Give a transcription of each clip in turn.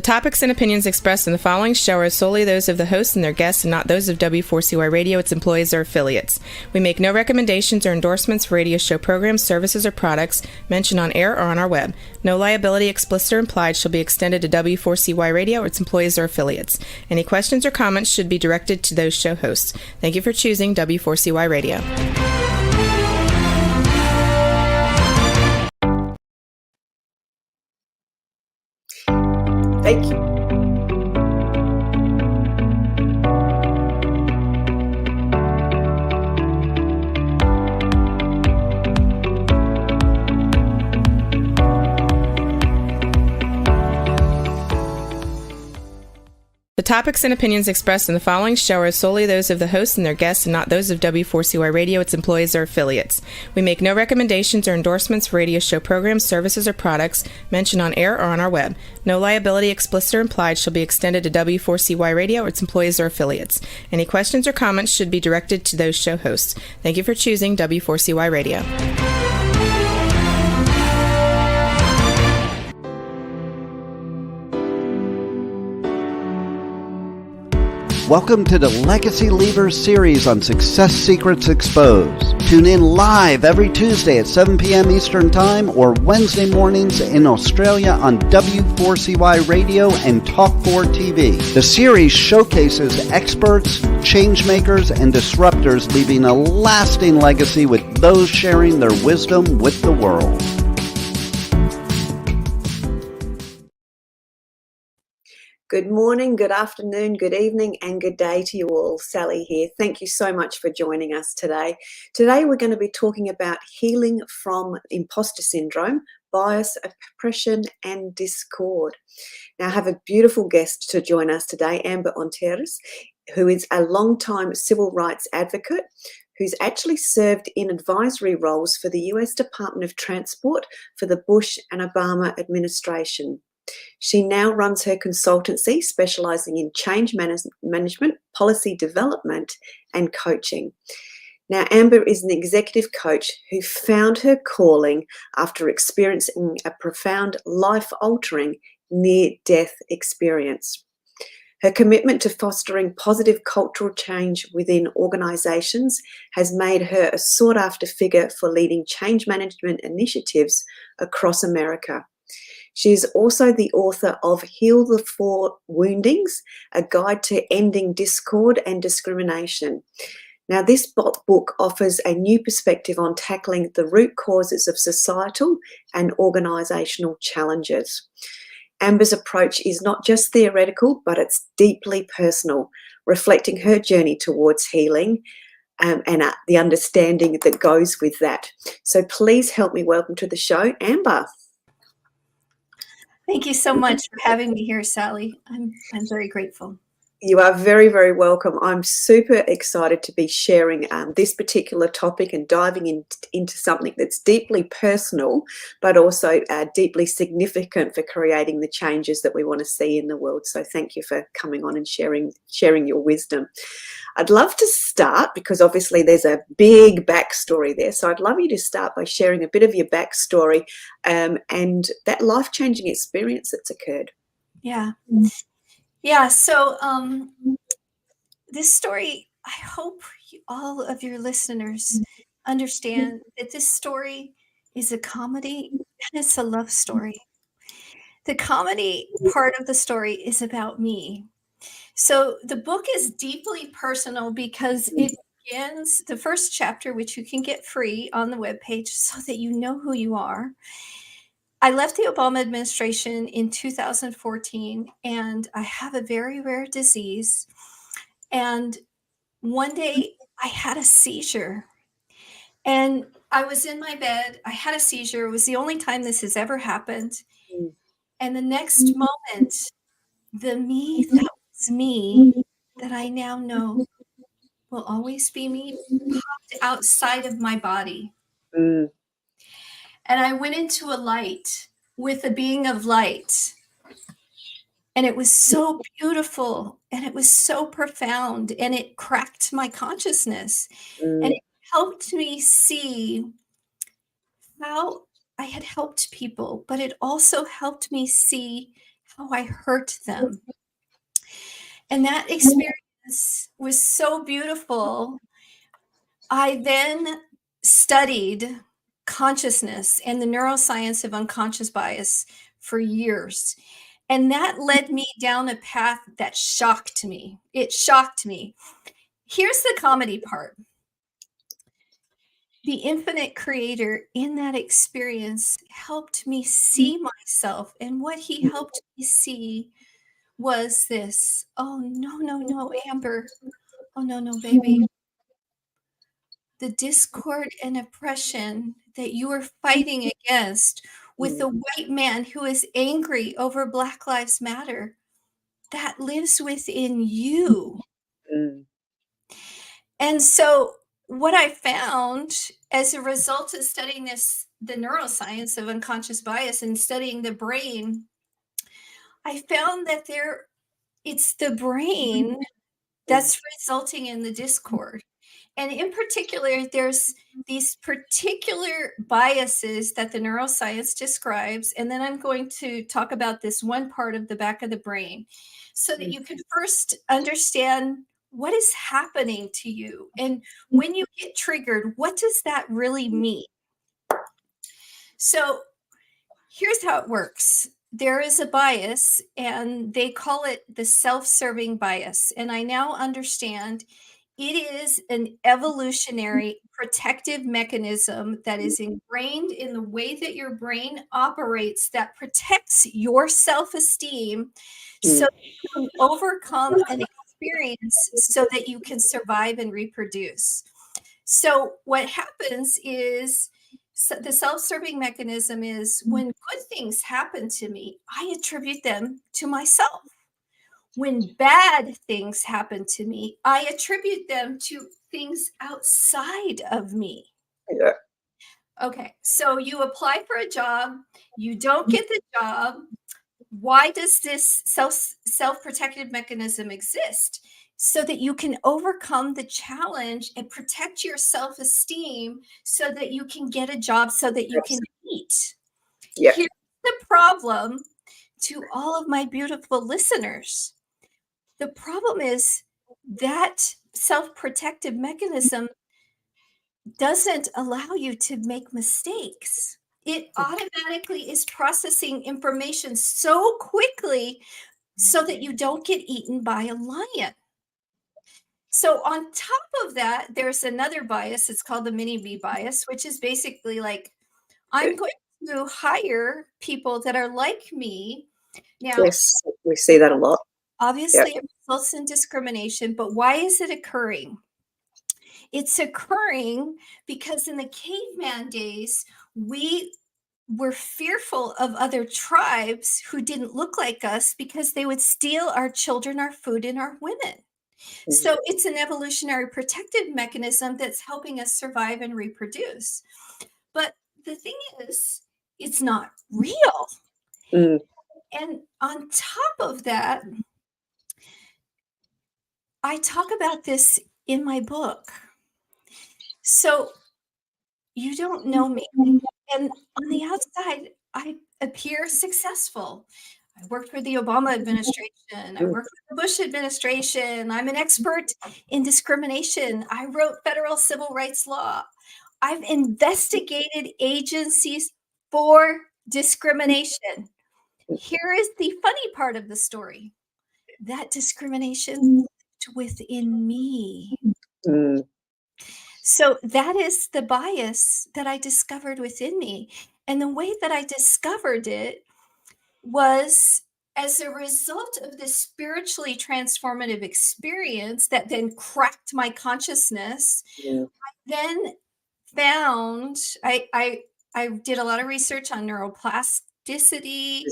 The topics and opinions expressed in the following show are solely those of the hosts and their guests and not those of W4CY Radio, its employees, or affiliates. We make no recommendations or endorsements for radio show programs, services, or products mentioned on air or on our web. No liability, explicit or implied, shall be extended to W4CY Radio or its employees or affiliates. Any questions or comments should be directed to those show hosts. Thank you for choosing W4CY Radio. Thank you. The topics and opinions expressed in the following show are solely those of the hosts and their guests and not those of W4CY Radio, its employees, or affiliates. We make no recommendations or endorsements for radio show programs, services, or products mentioned on air or on our web. No liability, explicit or implied, shall be extended to W4CY Radio or its employees or affiliates. Any questions or comments should be directed to those show hosts. Thank you for choosing W4CY Radio. Welcome to the Legacy Leavers series on Success Secrets Exposed. Tune in live every Tuesday at 7 p.m. Eastern Time or Wednesday mornings in Australia on W4CY Radio and Talk4 TV. The series showcases experts, changemakers, and disruptors leaving a lasting legacy with those sharing their wisdom with the world. Good morning, good afternoon, good evening, and good day to you all. Sally here. Thank you so much for joining us today. Today we're going to be talking about healing from imposter syndrome, bias, oppression, and discord. Now I have a beautiful guest to join us today, Amber Onteras, who is a long-time civil rights advocate who's actually served in advisory roles for the US Department of Transport for the Bush and Obama administration. She now runs her consultancy specializing in change management, policy development, and coaching. Now, Amber is an executive coach who found her calling after experiencing a profound, life-altering, near-death experience. Her commitment to fostering positive cultural change within organizations has made her a sought-after figure for leading change management initiatives across America. She is also the author of Heal the Four Woundings, a guide to ending discord and discrimination. Now, this book offers a new perspective on tackling the root causes of societal and organisational challenges. Amber's approach is not just theoretical, but it's deeply personal, reflecting her journey towards healing and the understanding that goes with that. So please help me welcome to the show, Amber. Thank you so much for having me here, Sally. I'm very grateful. You are very, very welcome. I'm super excited to be sharing this particular topic and diving into something that's deeply personal, but also deeply significant for creating the changes that we want to see in the world. So thank you for coming on and sharing your wisdom. I'd love to start, because obviously there's a big backstory there. So I'd love you to start by sharing a bit of your backstory and that life-changing experience that's occurred. Yeah. So this story, I hope all of your listeners understand that this story is a comedy and it's a love story. The comedy part of the story is about me. So the book is deeply personal because it begins the first chapter, which you can get free on the webpage so that you know who you are. I left the Obama administration in 2014, and I have a very rare disease. And one day I had a seizure, and I was in my bed. I had a seizure. It was the only time this has ever happened. And the next moment, the me that was me, that I now know will always be me, popped outside of my body. And I went into a light with a being of light. And it was so beautiful, and it was so profound, and it cracked my consciousness. And it helped me see how I had helped people, but it also helped me see how I hurt them. And that experience was so beautiful. I then studied consciousness and the neuroscience of unconscious bias for years. And that led me down a path that shocked me. It shocked me. Here's the comedy part. The infinite creator in that experience helped me see myself. And what he helped me see was this: oh, no, Amber. Oh, no, baby. The discord and oppression that you are fighting against with the white man who is angry over Black Lives Matter, that lives within you. And so what I found as a result of studying the neuroscience of unconscious bias and studying the brain, I found that it's the brain that's resulting in the discord. And in particular, there's these particular biases that the neuroscience describes. And then I'm going to talk about this one part of the back of the brain so that you can first understand what is happening to you. And when you get triggered, what does that really mean? So here's how it works. There is a bias, and they call it the self-serving bias. And I now understand it is an evolutionary protective mechanism that is ingrained in the way that your brain operates that protects your self-esteem so you can overcome an experience so that you can survive and reproduce. So what happens is the self-serving mechanism is when good things happen to me, I attribute them to myself. When bad things happen to me, I attribute them to things outside of me. Yeah. Okay, so you apply for a job, you don't get the job. Why does this self-protective mechanism exist? So that you can overcome the challenge and protect your self-esteem so that you can get a job, so that you can eat. Yeah. Here's the problem to all of my beautiful listeners. The problem is that self-protective mechanism doesn't allow you to make mistakes. It automatically is processing information so quickly so that you don't get eaten by a lion. So on top of that, there's another bias. It's called the mini B bias, which is basically like, I'm going to hire people that are like me. Now, Yes, we see that a lot. obviously, it results in discrimination, but why is it occurring? It's occurring because in the caveman days, we were fearful of other tribes who didn't look like us because they would steal our children, our food, and our women. So it's an evolutionary protective mechanism that's helping us survive and reproduce. But the thing is, it's not real. And on top of that, I talk about this in my book. So you don't know me. And on the outside, I appear successful. I worked for the Obama administration. I worked for the Bush administration. I'm an expert in discrimination. I wrote federal civil rights law. I've investigated agencies for discrimination. Here is the funny part of the story. That discrimination lived within me. So that is the bias that I discovered within me. And the way that I discovered it was as a result of this spiritually transformative experience that then cracked my consciousness. I then found I did a lot of research on neuroplasticity.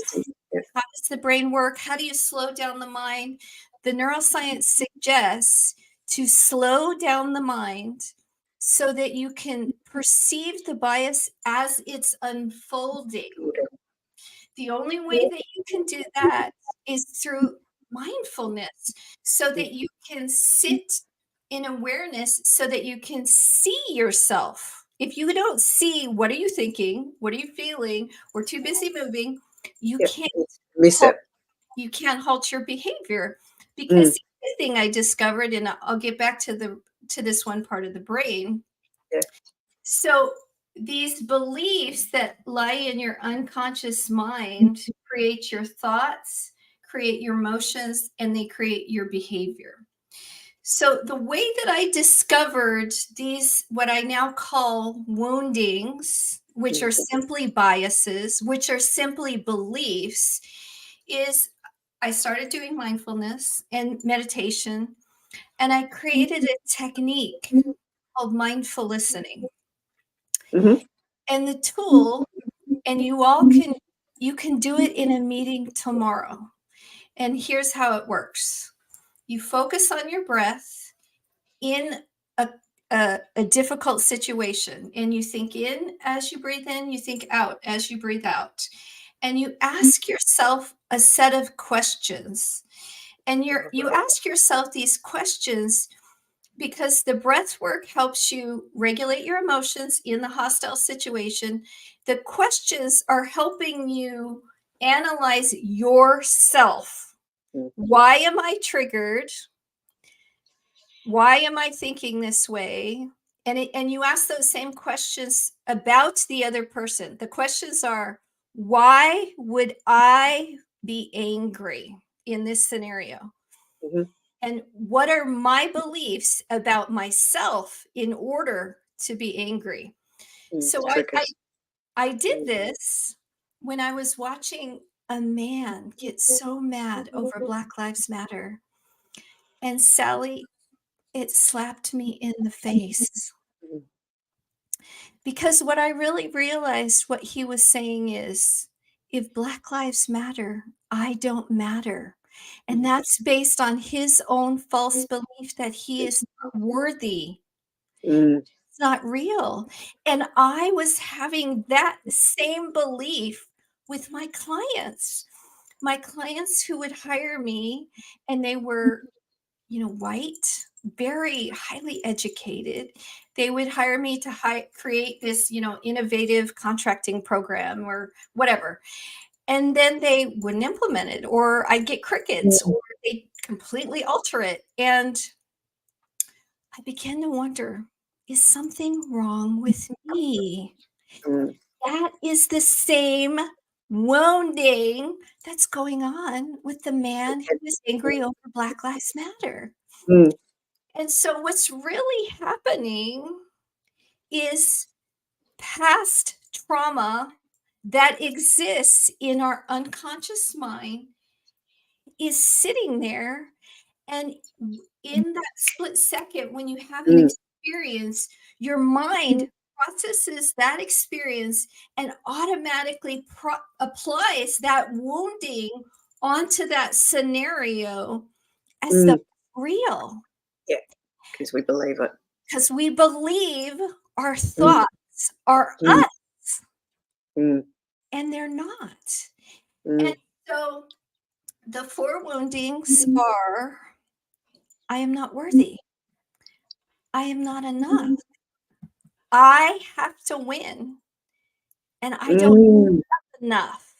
How does the brain work? How do you slow down the mind? The neuroscience suggests to slow down the mind so that you can perceive the bias as it's unfolding. The only way that you can do that is through mindfulness, so that you can sit in awareness, so that you can see yourself. If you don't see, what are you thinking? What are you feeling? We're too busy moving. You can't miss it. you can't halt your behavior. Because the other thing I discovered, and I'll get back to this one part of the brain. Yeah. So these beliefs that lie in your unconscious mind create your thoughts, create your emotions, and they create your behavior. So the way that I discovered these, what I now call woundings, which are simply biases, which are simply beliefs, is I started doing mindfulness and meditation, and I created a technique called mindful listening. Mm-hmm. And the tool, and you can do it in a meeting tomorrow. And here's how it works. You focus on your breath in a difficult situation, and you think in as you breathe in, you think out as you breathe out, and you ask yourself a set of questions. And you ask yourself these questions because the breath work helps you regulate your emotions in the hostile situation. The questions are helping you analyze yourself. Why am I triggered? Why am I thinking this way? And you ask those same questions about the other person. The questions are, why would I be angry in this scenario? Mm-hmm. And what are my beliefs about myself in order to be angry? So I did this when I was watching a man get so mad over Black Lives Matter. And Sally, it slapped me in the face. Because what I really realized, what he was saying is, if Black Lives Matter, I don't matter. And that's based on his own false belief that he is not worthy. It's not real. And I was having that same belief with my clients. My clients who would hire me, and they were, white, very highly educated. They would hire me to create this, innovative contracting program or whatever. And then they wouldn't implement it, or I'd get crickets, or they completely alter it. And I began to wonder, is something wrong with me? That is the same wounding that's going on with the man who is angry over Black Lives Matter. And so what's really happening is past trauma that exists in our unconscious mind is sitting there. And in that split second, when you have an experience, your mind processes that experience and automatically applies that wounding onto that scenario as the real. Yeah, because we believe it. Because we believe our thoughts are us, and they're not. And so the 4 woundings are, I am not worthy. I am not enough. I have to win, and I don't have enough.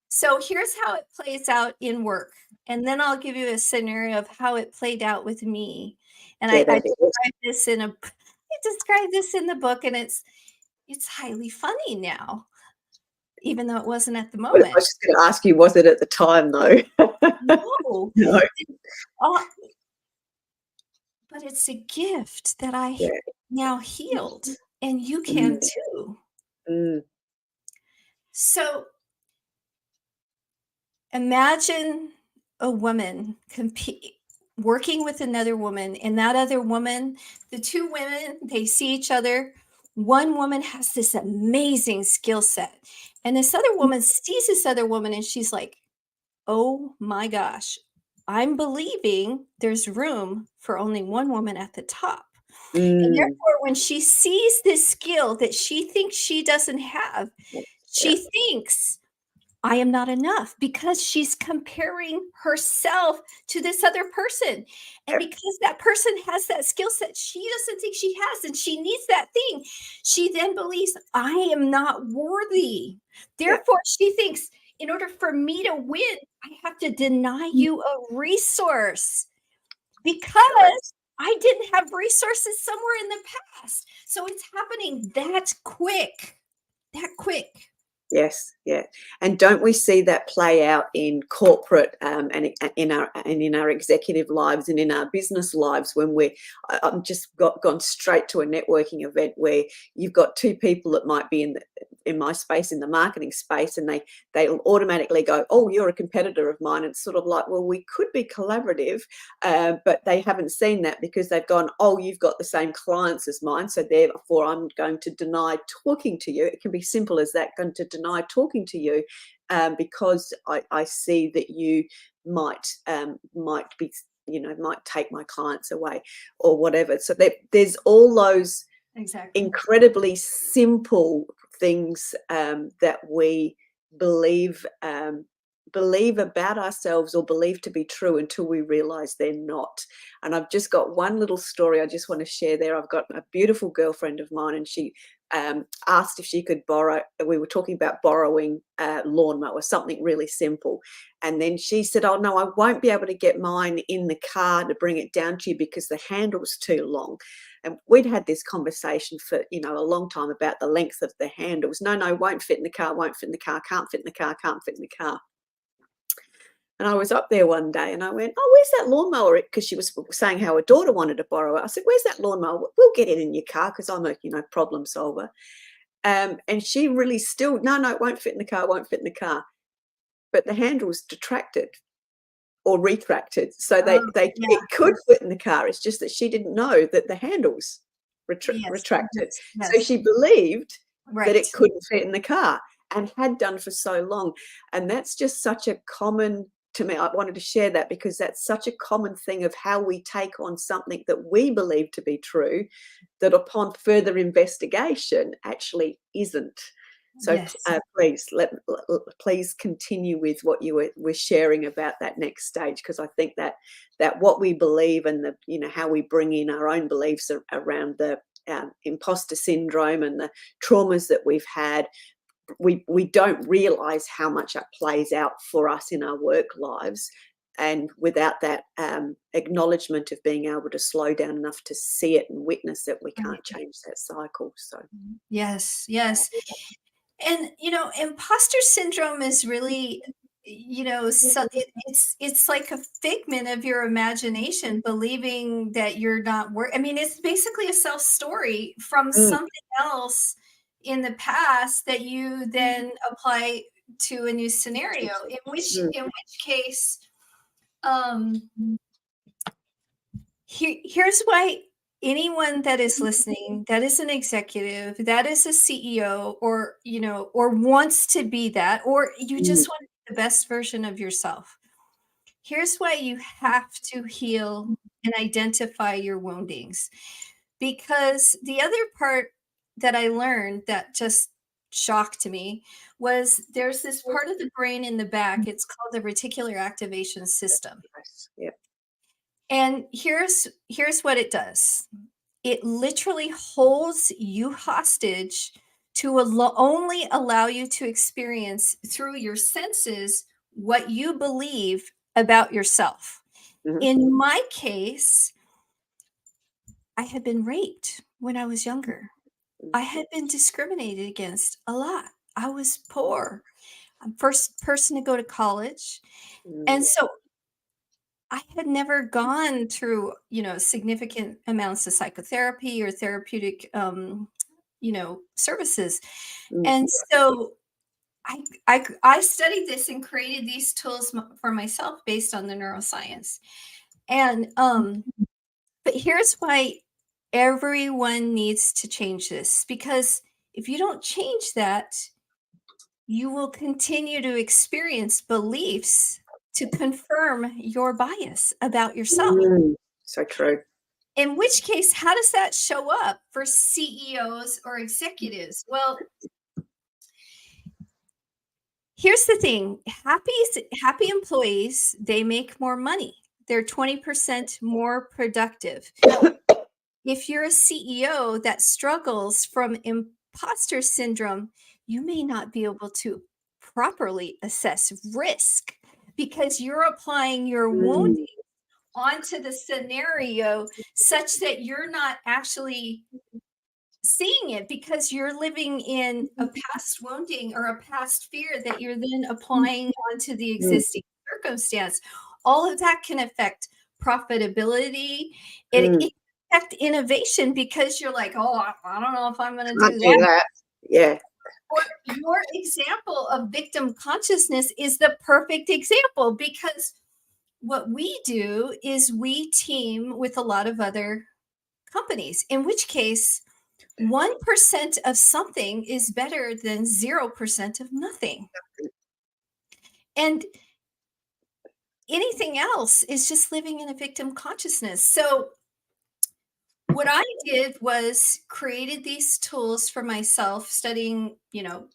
So here's how it plays out in work, and then I'll give you a scenario of how it played out with me. And I describe this in the book, and it's highly funny now, even though it wasn't at the Well, I moment. was just going to ask you, was it at the time though? No. No. But it's a gift that I now healed, and you can too. So imagine a woman working with another woman, and that other woman, the 2 women, they see each other. One woman has this amazing skill set, and this other woman sees this other woman, and she's like, oh my gosh, I'm believing there's room for only one woman at the top. And therefore, when she sees this skill that she thinks she doesn't have, she thinks, I am not enough, because she's comparing herself to this other person. And because that person has that skill set she doesn't think she has, and she needs that thing, she then believes, I am not worthy. Therefore, she thinks, in order for me to win, I have to deny you a resource because I didn't have resources somewhere in the past. So it's happening that quick, that quick. Yes, yeah, and don't we see that play out in corporate and in our executive lives and in our business lives when I'm just gone straight to a networking event where you've got two people that might be in my space, in the marketing space, and they'll automatically go, oh, you're a competitor of mine. It's sort of like, well, we could be collaborative, but they haven't seen that because they've gone, oh, you've got the same clients as mine, so therefore I'm going to deny talking to you. It can be simple as that, going to deny talking to you because I see that you might be, might take my clients away or whatever. So there's all those incredibly simple things that we believe about ourselves or believe to be true until we realize they're not. And I've just got one little story I just want to share there. I've got a beautiful girlfriend of mine, and she asked if she could borrow. We were talking about borrowing a lawnmower, something really simple. And then she said, oh, no, I won't be able to get mine in the car to bring it down to you because the handle's too long. And we'd had this conversation for, a long time about the length of the handles. No, won't fit in the car, won't fit in the car, can't fit in the car, can't fit in the car. And I was up there one day and I went, oh, where's that lawnmower? Because she was saying how her daughter wanted to borrow it. I said, where's that lawnmower? We'll get it in your car because I'm a, problem solver. And she really still, no, it won't fit in the car, won't fit in the car. But the handle's detracted or retracted. So it could fit in the car. It's just that she didn't know that the handles retracted. Yes. So she believed that it couldn't fit in the car and had done for so long. And that's just such a common, to me, I wanted to share that because that's such a common thing of how we take on something that we believe to be true that upon further investigation actually isn't. So Yes. please continue with what you were sharing about that next stage, because I think that what we believe and how we bring in our own beliefs around the imposter syndrome and the traumas that we've had, we don't realize how much that plays out for us in our work lives. And without that acknowledgement of being able to slow down enough to see it and witness it, we can't change that cycle. So yes. And imposter syndrome is really, so it's like a figment of your imagination, believing that you're not I mean, it's basically a self story from something else in the past that you then apply to a new scenario. In which case, here's why anyone that is listening, that is an executive, that is a CEO, or wants to be that, or you just want to be the best version of yourself. Here's why you have to heal and identify your woundings. Because the other part that I learned that just shocked me was there's this part of the brain in the back. It's called the reticular activation system. yeah. And here's what it does. It literally holds you hostage to only allow you to experience through your senses what you believe about yourself. In my case, I had been raped when I was younger. I had been discriminated against a lot. I was poor. I'm first person to go to college. And so I had never gone through, significant amounts of psychotherapy or therapeutic, services. And so I studied this and created these tools for myself based on the neuroscience. And, but here's why everyone needs to change this, because if you don't change that, you will continue to experience beliefs to confirm your bias about yourself. So true. In which case, how does that show up for CEOs or executives? Well, here's the thing. Happy employees, they make more money. They're 20% more productive. If you're a CEO that struggles from imposter syndrome, you may not be able to properly assess risk because you're applying your Mm. wounding onto the scenario such that you're not actually seeing it because you're living in a past wounding or a past fear that you're then applying onto the existing circumstance. All of that can affect profitability. It Mm. can affect innovation because you're like, oh, I don't know if I'm going to Can't do do that. that. Yeah. Or your example of victim consciousness is the perfect example because what we do is we team with a lot of other companies, in which case 1% of something is better than 0% of nothing. And anything else is just living in a victim consciousness. So what I did was created these tools for myself, studying, the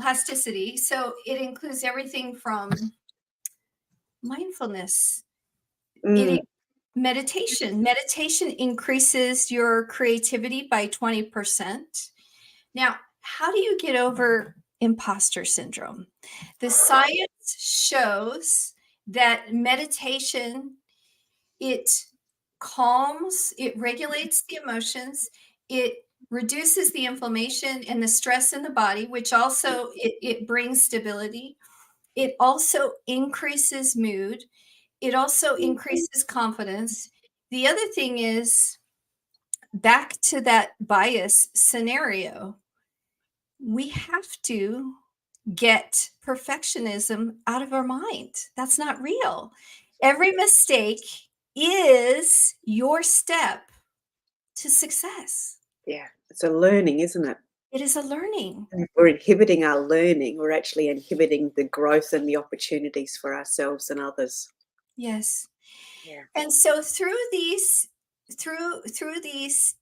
plasticity. So it includes everything from mindfulness, Mm. meditation. Meditation increases your creativity by 20%. Now, how do you get over imposter syndrome? The science shows that meditation, it calms, it regulates the emotions, it reduces the inflammation and the stress in the body, which also it brings stability. It also increases mood. It also increases confidence. The other thing is back to that bias scenario. We have to get perfectionism out of our mind. That's not real. Every mistake is your step to success. Yeah. It's a learning, isn't it? It is a learning. And if we're inhibiting our learning, we're actually inhibiting the growth and the opportunities for ourselves and others. Yes. Yeah. And so through these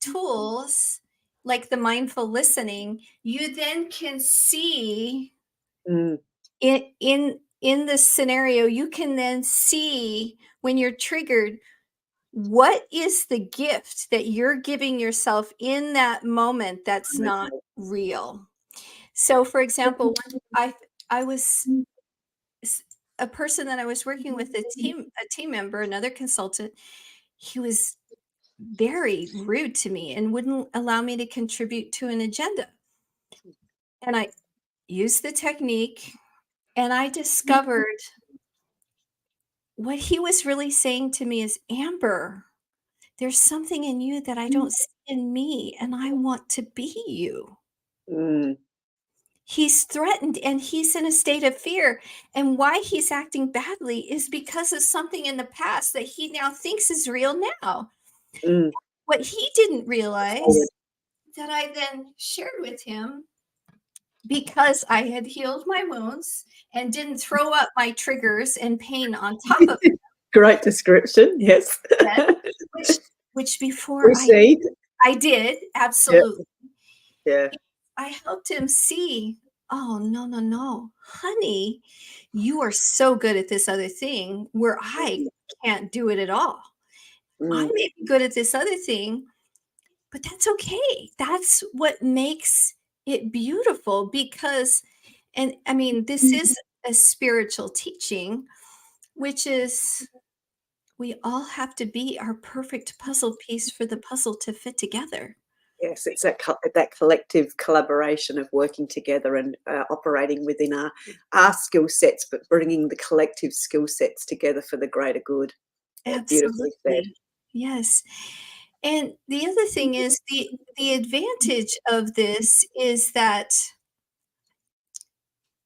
tools like the mindful listening, you then can see Mm. in the scenario, you can then see when you're triggered, what is the gift that you're giving yourself in that moment that's not real? So, for example, I was a person that I was working with, a team member, another consultant. He was very rude to me and wouldn't allow me to contribute to an agenda. And I used the technique, and I discovered what he was really saying to me is, Amber, there's something in you that I don't see in me, and I want to be you. Mm. He's threatened and he's in a state of fear. And why he's acting badly is because of something in the past that he now thinks is real now. Mm. What he didn't realize Forward. that I then shared with him, because I had healed my wounds and didn't throw up my triggers and pain on top of Great description. Yes. it, which before Proceed. I did, Yep. absolutely. Yeah. I helped him see, oh, no, no, no, honey, you are so good at this other thing where I can't do it at all. I Mm. may be good at this other thing, but that's okay. That's what makes it beautiful because, and I mean, this is a spiritual teaching, which is we all have to be our perfect puzzle piece for the puzzle to fit together. Yes, it's that collective collaboration of working together and operating within our skill sets, but bringing the collective skill sets together for the greater good. Yeah, beautifully said. Absolutely. Yes. And the other thing is the advantage of this is that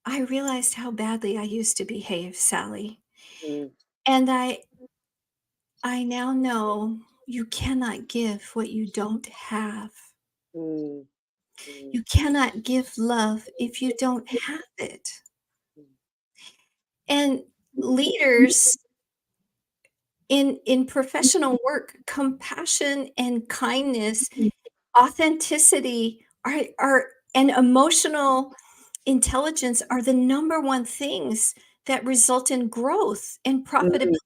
I realized how badly I used to behave, Sally. Mm. And I now know you cannot give what you don't have. Mm. Mm. You cannot give love if you don't have it. And leaders in professional work, compassion and kindness, authenticity are and emotional intelligence are the number one things that result in growth and Mm. profitability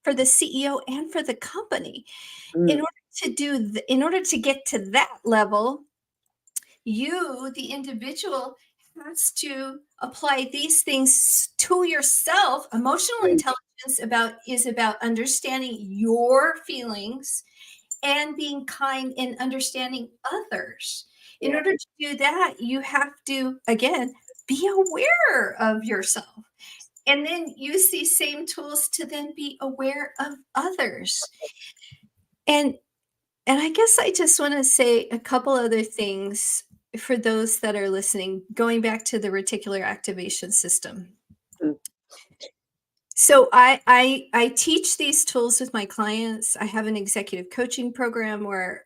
for the CEO and for the company. In Mm. order to in order to get to that level, you, the individual, has to apply these things to yourself. Emotional intelligence is about understanding your feelings and being kind and understanding others. In Yeah. order to do that, you have to, again, be aware of yourself. And then use these same tools to then be aware of others. And I guess I just want to say a couple other things for those that are listening, going back to the reticular activation system. Mm. So I teach these tools with my clients. I have an executive coaching program where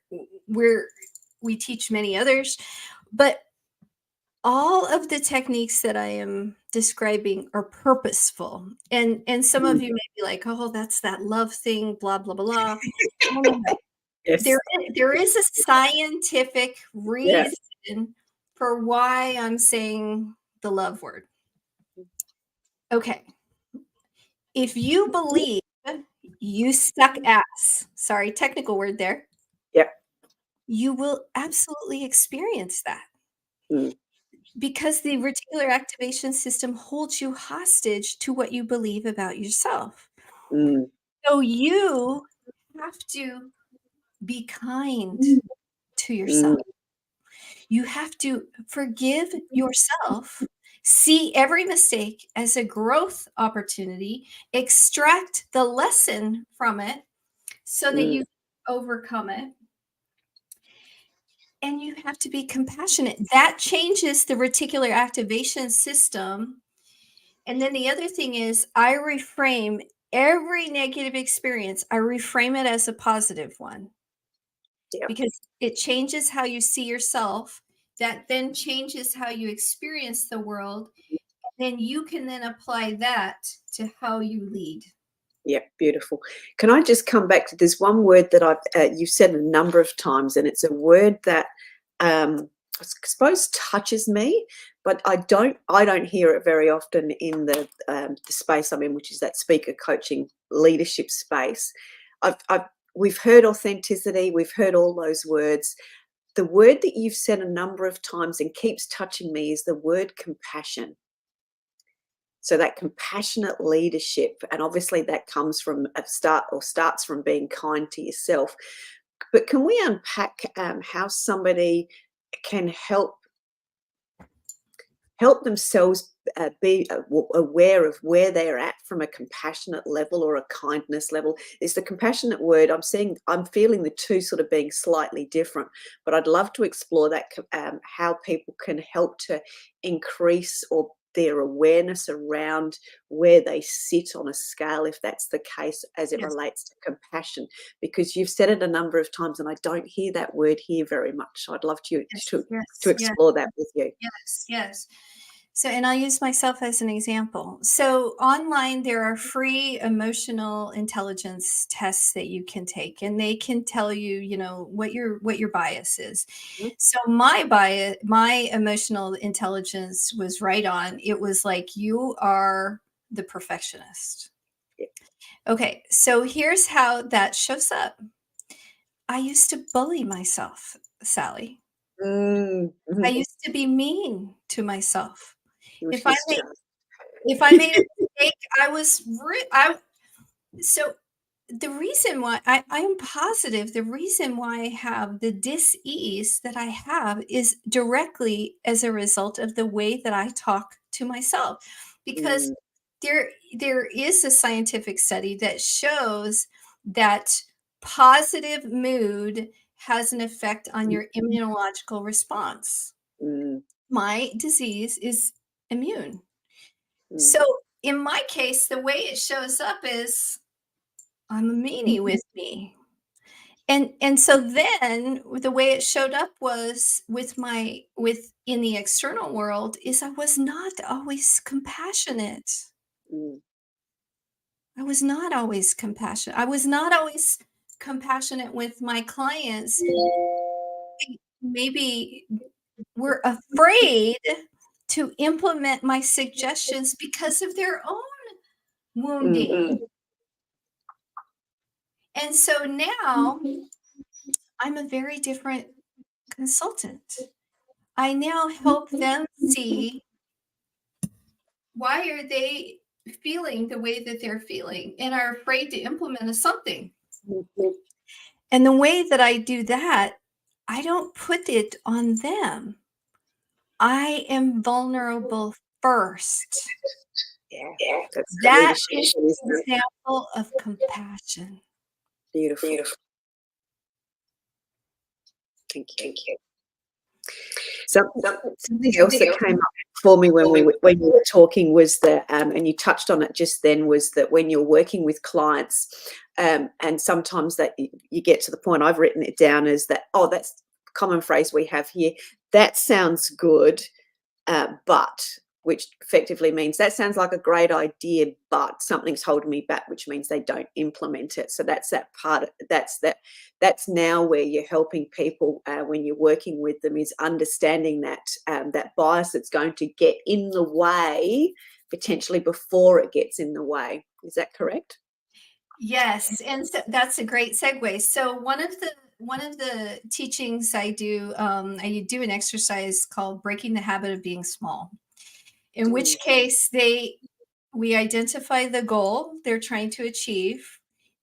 we teach many others, but all of the techniques that I am describing are purposeful. And some of you may be like, "Oh, that's that love thing, blah blah blah." No, no, no. Yes. There is a scientific Yeah. reason for why I'm saying the love word. Okay. If you believe you suck ass, sorry, technical word there, Yep. you will absolutely experience that Mm. because the reticular activation system holds you hostage to what you believe about yourself. Mm. So you have to be kind to yourself. Mm. You have to forgive yourself, see every mistake as a growth opportunity, extract the lesson from it so that you overcome it. And you have to be compassionate. That changes the reticular activation system. And then the other thing is, I reframe every negative experience, I reframe it as a positive one. Yep. Because it changes how you see yourself. That then changes how you experience the world. Then you can then apply that to how you lead. Yeah, beautiful. Can I just come back to this one word that you've said a number of times, and it's a word that I suppose touches me, but I don't hear it very often in the space I'm in, which is that speaker coaching leadership space. We've heard authenticity, we've heard all those words. The word that you've said a number of times and keeps touching me is the word compassion. So that compassionate leadership, and obviously that comes from starts from being kind to yourself. But can we unpack how somebody can help themselves be aware of where they're at from a compassionate level or a kindness level? Is the compassionate word I'm feeling the two sort of being slightly different, but I'd love to explore that, how people can help to increase or their awareness around where they sit on a scale, if that's the case, as it Yes. relates to compassion, because you've said it a number of times and I don't hear that word here very much. So I'd love to explore that with you. Yes. So, and I'll use myself as an example. So, online, there are free emotional intelligence tests that you can take, and they can tell you, what your bias is. Mhm. So, my emotional intelligence was right on. It was like, you are the perfectionist. Yeah. Okay, so here's how that shows up. I used to bully myself, Sally. Mm-hmm. I used to be mean to myself. If I made Just if I made a mistake, I was so the reason why I am positive, the reason why I have the dis-ease that I have is directly as a result of the way that I talk to myself. Because Mm. there is a scientific study that shows that positive mood has an effect on your immunological response. Mm. My disease is immune. Mm. So in my case, the way it shows up is I'm a meanie with me. And so then the way it showed up was with in the external world is I was not always compassionate. Mm. I was not always compassionate. I was not always compassionate with my clients. Maybe were afraid to implement my suggestions because of their own wounding. Mm. And so now I'm a very different consultant. I now help them see why are they feeling the way that they're feeling and are afraid to implement something. And the way that I do that, I don't put it on them. I am vulnerable first. Yeah, that's the That leadership, is an isn't it? example of compassion. Beautiful. Thank you. Something else that came up for me when you were talking was that, and you touched on it just then, was that when you're working with clients, and sometimes that you get to the point, I've written it down as that, oh, that's a common phrase we have here. That sounds good, but, which effectively means that sounds like a great idea, but something's holding me back, which means they don't implement it. So that's that part. That's now where you're helping people when you're working with them, is understanding that that bias that's going to get in the way potentially before it gets in the way. Is that correct? Yes, and so that's a great segue. So one of the teachings I do an exercise called breaking the habit of being small. In which case we identify the goal they're trying to achieve,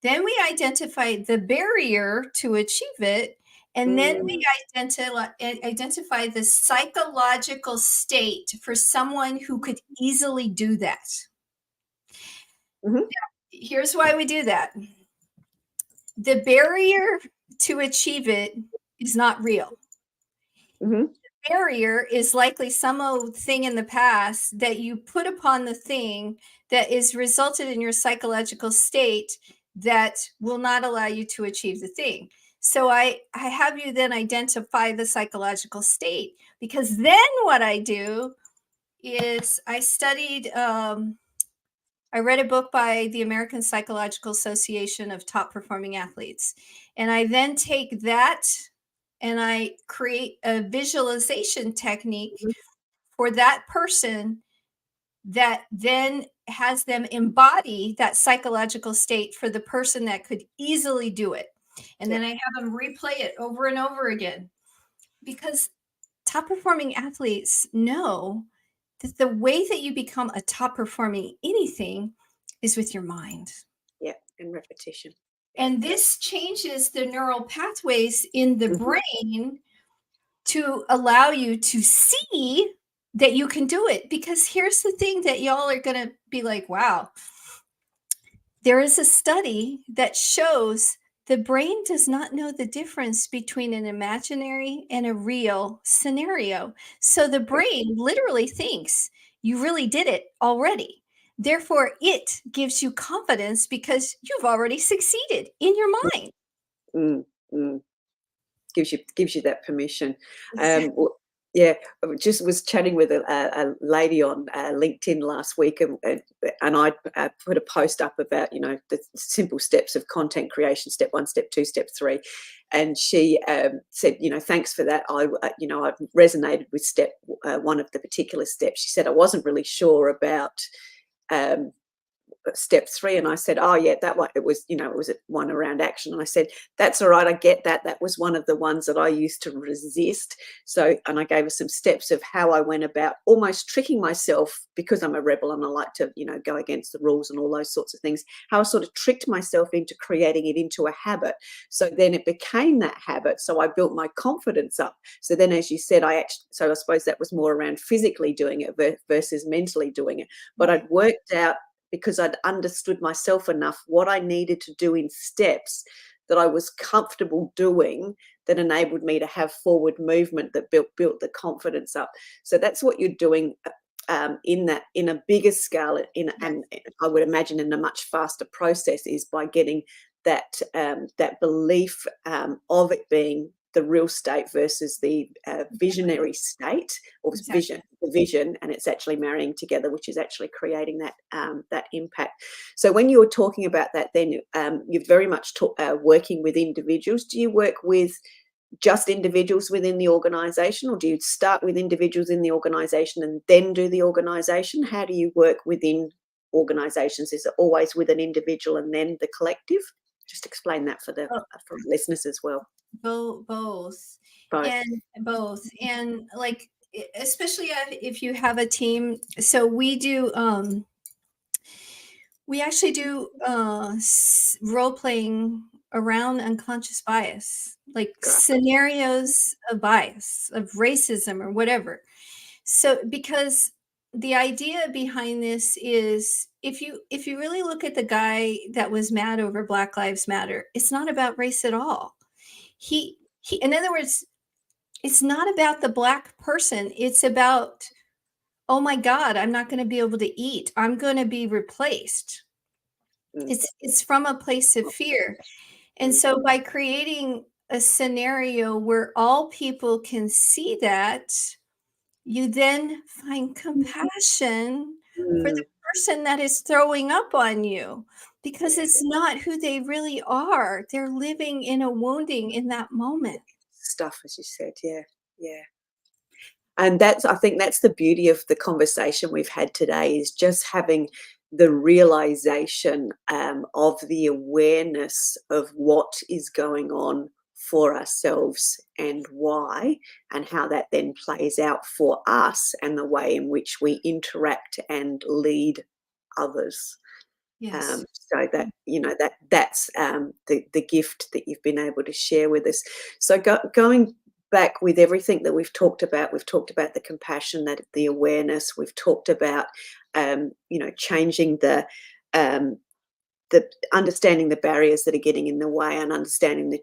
then we identify the barrier to achieve it, and then we identify the psychological state for someone who could easily do that. Mm-hmm. Now, here's why we do that. The barrier to achieve it is not real. Mm-hmm. Barrier is likely some old thing in the past that you put upon the thing that is resulted in your psychological state that will not allow you to achieve the thing. So I have you then identify the psychological state, because then what I do is I read a book by the American Psychological Association of Top Performing Athletes, and I then take that and I create a visualization technique for that person that then has them embody that psychological state for the person that could easily do it. And then I have them replay it over and over again, because top performing athletes know that the way that you become a top performing anything is with your mind. Yeah, and repetition. And this changes the neural pathways in the brain to allow you to see that you can do it. Because here's the thing that y'all are going to be like, wow. There is a study that shows the brain does not know the difference between an imaginary and a real scenario. So the brain literally thinks you really did it already. Therefore, it gives you confidence because you've already succeeded in your mind. Gives you that permission. Exactly. Yeah, I just was chatting with a lady on LinkedIn last week, and I put a post up about, the simple steps of content creation: step 1, step 2, step 3. And she said, thanks for that. I've resonated with step 1 of the particular steps. She said, I wasn't really sure about step 3, and I said, oh yeah, that one, it was one around action. And I said, that's all right, I get that. That was one of the ones that I used to resist. So, and I gave her some steps of how I went about almost tricking myself, because I'm a rebel and I like to go against the rules and all those sorts of things, how I sort of tricked myself into creating it into a habit. So then it became that habit. So I built my confidence up. So then, as you said, I suppose that was more around physically doing it versus mentally doing it. But I'd worked out, because I'd understood myself enough, what I needed to do in steps that I was comfortable doing, that enabled me to have forward movement, that built the confidence up. So that's what you're doing in a bigger scale, and I would imagine in a much faster process, is by getting that belief of it being the real state versus the visionary state, or Exactly. vision, and it's actually marrying together, which is actually creating that impact. So when you were talking about that, then you're very much working with individuals. Do you work with just individuals within the organization, or do you start with individuals in the organization and then do the organization? How do you work within organizations? Is it always with an individual and then the collective? Just explain that for listeners as well. both. Both. And both. And like, especially if you have a team. So we actually do role playing around unconscious bias, like Got scenarios of bias, of racism or whatever. So because the idea behind this is, if you really look at the guy that was mad over Black Lives Matter, it's not about race at all. He in other words, it's not about the Black person. It's about, oh my God, I'm not going to be able to eat. I'm going to be replaced. Mm. It's from a place of fear. And so by creating a scenario where all people can see that, you then find compassion for the person that is throwing up on you, because it's not who they really are. They're living in a wounding in that moment. Stuff, as you said. Yeah. And I think that's the beauty of the conversation we've had today, is just having the realization of the awareness of what is going on for ourselves and why, and how that then plays out for us and the way in which we interact and lead others. Yes. So that, that's the gift that you've been able to share with us. So going back with everything that we've talked about the compassion, that the awareness, we've talked about changing the understanding the barriers that are getting in the way, and understanding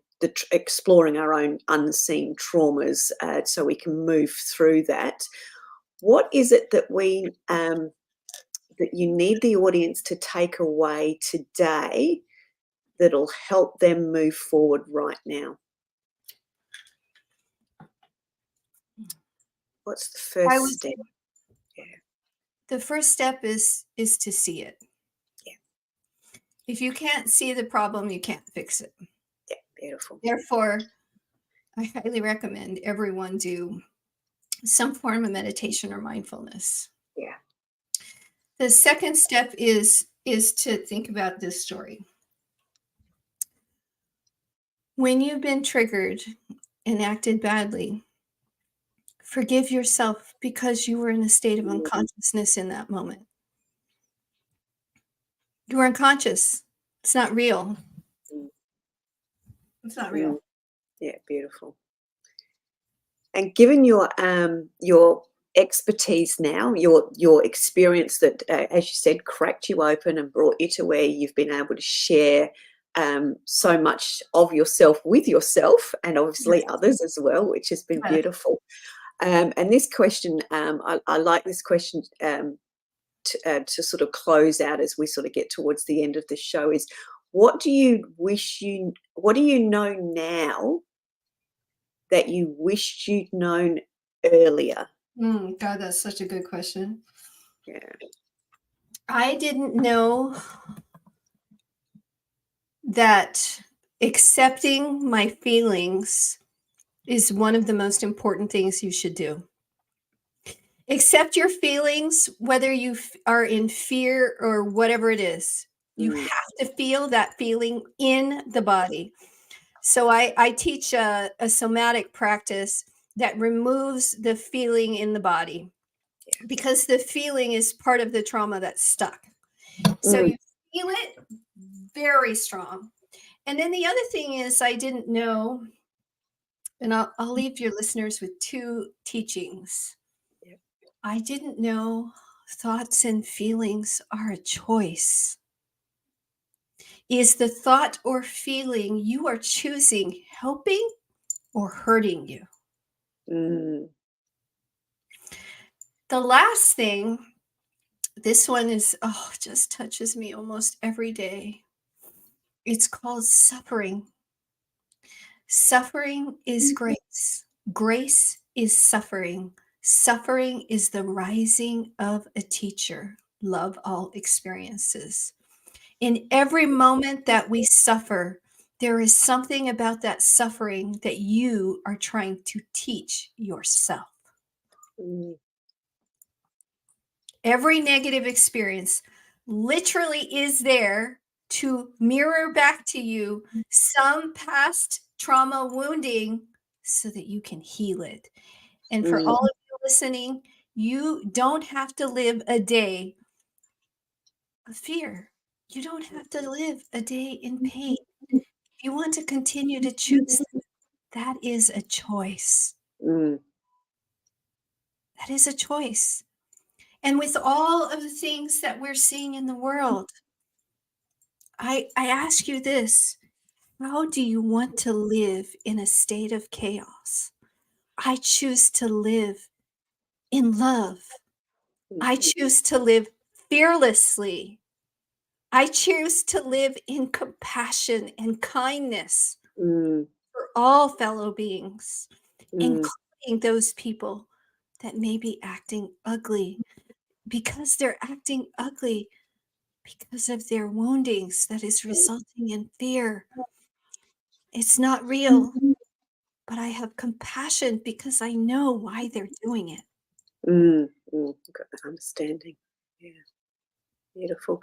exploring our own unseen traumas, so we can move through that. What is it that that you need the audience to take away today that'll help them move forward right now? What's the first step? The first step is to see it. Yeah. If you can't see the problem, you can't fix it. Yeah, beautiful. Therefore, I highly recommend everyone do some form of meditation or mindfulness. Yeah. The second step is to think about this story. When you've been triggered and acted badly, forgive yourself, because you were in a state of unconsciousness in that moment. You were unconscious. It's not real. It's not real. Yeah, beautiful. And given your expertise now, your experience that, as you said, cracked you open and brought you to where you've been able to share so much of yourself with yourself, and obviously others as well, which has been beautiful. And this question, I like this question to sort of close out as we sort of get towards the end of the show, is what do you know now that you wished you'd known earlier? God, that's such a good question. Yeah. I didn't know that accepting my feelings is one of the most important things you should do. Accept your feelings, whether you are in fear or whatever it is. You have to feel that feeling in the body. So I teach a somatic practice that removes the feeling in the body, because the feeling is part of the trauma that's stuck. So you feel it very strong. And then the other thing is, I didn't know, and I'll leave your listeners with two teachings. I didn't know thoughts and feelings are a choice. Is the thought or feeling you are choosing helping or hurting you? The last thing, this one is, just touches me almost every day. It's called suffering. Suffering is grace. Grace is suffering. Suffering is the rising of a teacher. Love all experiences. In every moment that we suffer, there is something about that suffering that you are trying to teach yourself. Every negative experience literally is there to mirror back to you some past trauma, wounding, so that you can heal it. And for Mm, all of you listening, you don't have to live a day of fear. You don't have to live a day in pain. If you want to continue to choose, that is a choice. mm, That is a choice. And with all of the things that we're seeing in the world, I ask you this: how do you want to live in a state of chaos? I choose to live in love. I mm, choose to live fearlessly. I choose to live in compassion and kindness mm, for all fellow beings, mm, including those people that may be acting ugly, because they're acting ugly because of their woundings that is resulting in fear. It's not real, but I have compassion because I know why they're doing it. Got that understanding. Yeah. Beautiful.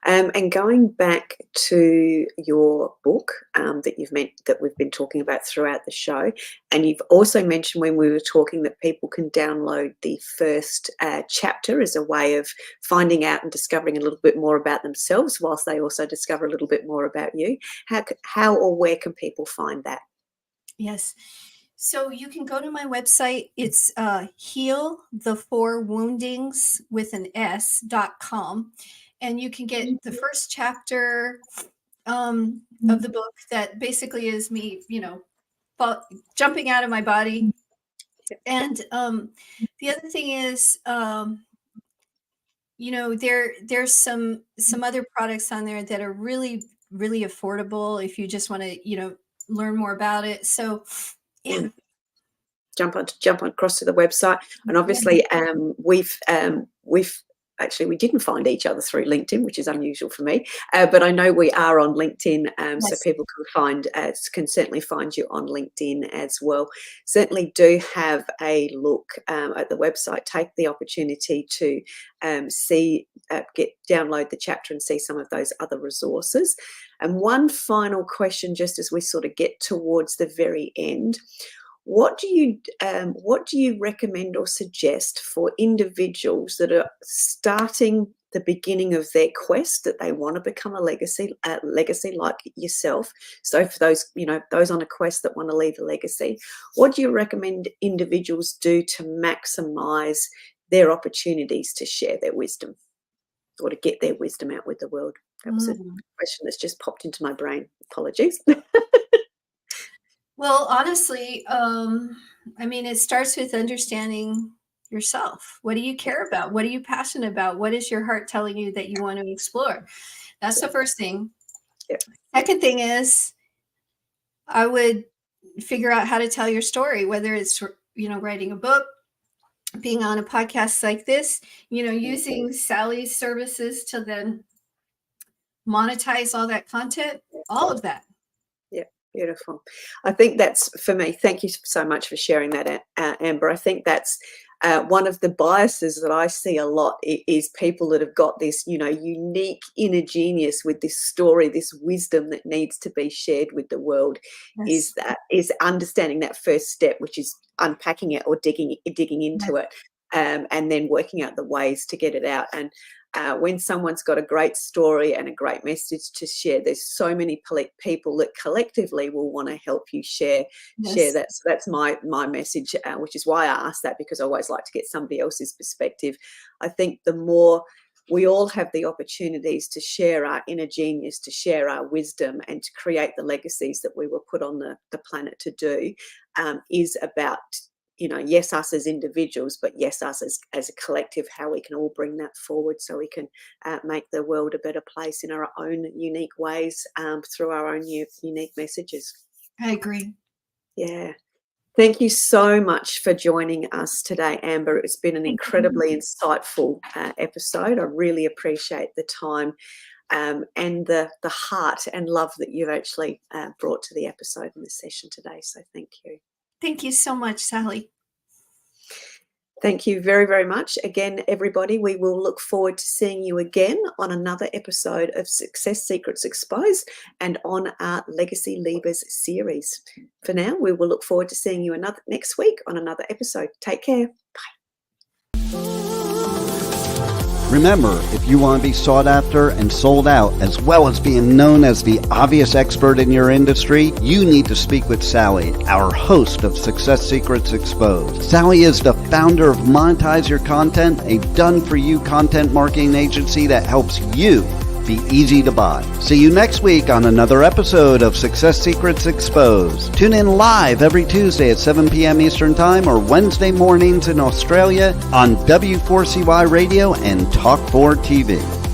And going back to your book that we've been talking about throughout the show, and you've also mentioned when we were talking that people can download the first chapter as a way of finding out and discovering a little bit more about themselves, whilst they also discover a little bit more about you. How or where can people find that? Yes. So you can go to my website. It's heal the four woundings with an S.com. And you can get the first chapter of the book that basically is me, jumping out of my body. And the other thing is, there's some other products on there that are really, really affordable if you just want to, learn more about it. So, yeah. Mm. Jump on across to the website, and obviously we've actually we didn't find each other through LinkedIn, which is unusual for me, but I know we are on LinkedIn, so Yes. people can certainly find you on LinkedIn as well. Certainly do have a look at the website. Take the opportunity to download the chapter and see some of those other resources. And one final question, just as we sort of get towards the very end. What do you recommend or suggest for individuals that are starting the beginning of their quest, that they want to become a legacy like yourself? So for those those on a quest that want to leave a legacy, what do you recommend individuals do to maximize their opportunities to share their wisdom or to get their wisdom out with the world? That was a question that's just popped into my brain. Apologies. Well, honestly, it starts with understanding yourself. What do you care about? What are you passionate about? What is your heart telling you that you want to explore? That's the first thing. Yeah. Second thing is, I would figure out how to tell your story, whether it's, writing a book, being on a podcast like this, using Sally's services to then monetize all that content, all of that. Yeah, beautiful. I think that's for me. Thank you so much for sharing that, Amber. I think that's one of the biases that I see a lot is people that have got this, unique inner genius with this story, this wisdom that needs to be shared with the world. Yes. Is understanding that first step, which is unpacking it or digging into it, and then working out the ways to get it out. And when someone's got a great story and a great message to share, there's so many people that collectively will want to help you share that. So that's my message, which is why I asked that, because I always like to get somebody else's perspective. I think the more we all have the opportunities to share our inner genius, to share our wisdom, and to create the legacies that we were put on the planet to do, is about, yes, us as individuals, but yes, us as a collective, how we can all bring that forward so we can make the world a better place in our own unique ways, through our own unique messages. I agree. Yeah. Thank you so much for joining us today, Amber. It's been an incredibly insightful episode. I really appreciate the time and the heart and love that you've actually brought to the episode and the session today. So thank you. Thank you so much, Sally. Thank you very, very much. Again, everybody, we will look forward to seeing you again on another episode of Success Secrets Exposed and on our Legacy Leavers series. For now, we will look forward to seeing you next week on another episode. Take care. Remember, if you want to be sought after and sold out, as well as being known as the obvious expert in your industry, you need to speak with Sally, our host of Success Secrets Exposed. Sally is the founder of Monetize Your Content, a done-for-you content marketing agency that helps you be easy to buy. See you next week on another episode of Success Secrets Exposed. Tune in live every Tuesday at 7 p.m. Eastern Time or Wednesday mornings in Australia on W4CY Radio and Talk4 TV.